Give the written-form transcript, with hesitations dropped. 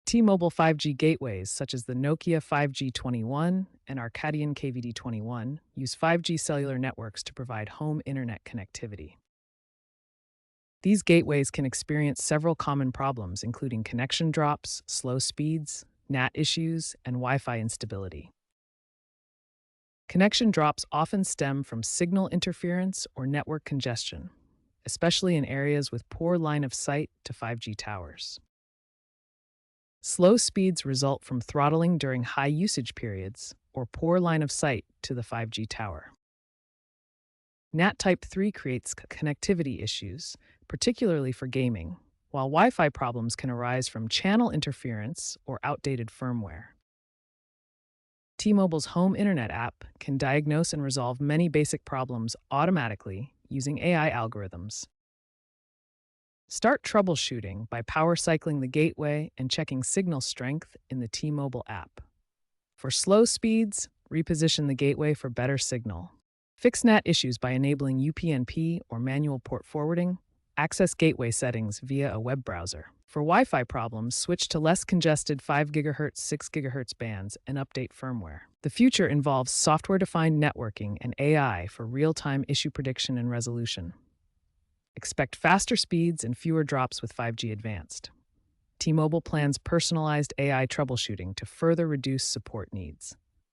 T-Mobile 5G gateways, such as the Nokia 5G21 and Arcadian KVD21, use 5G cellular networks to provide home internet connectivity. These gateways can experience several common problems, including connection drops, slow speeds, NAT issues, and Wi-Fi instability. Connection drops often stem from signal interference or network congestion, especially in areas with poor line of sight to 5G towers. Slow speeds result from throttling during high usage periods or poor line of sight to the 5G tower. NAT Type 3 creates connectivity issues, particularly for gaming, while Wi-Fi problems can arise from channel interference or outdated firmware. T-Mobile's Home Internet app can diagnose and resolve many basic problems automatically using AI algorithms. Start troubleshooting by power cycling the gateway and checking signal strength in the T-Mobile app. For slow speeds, reposition the gateway for better signal. Fix NAT issues by enabling UPnP or manual port forwarding. Access gateway settings via a web browser. For Wi-Fi problems, switch to less congested 5 GHz, 6 GHz bands and update firmware. The future involves software-defined networking and AI for real-time issue prediction and resolution. Expect faster speeds and fewer drops with 5G Advanced. T-Mobile plans personalized AI troubleshooting to further reduce support needs.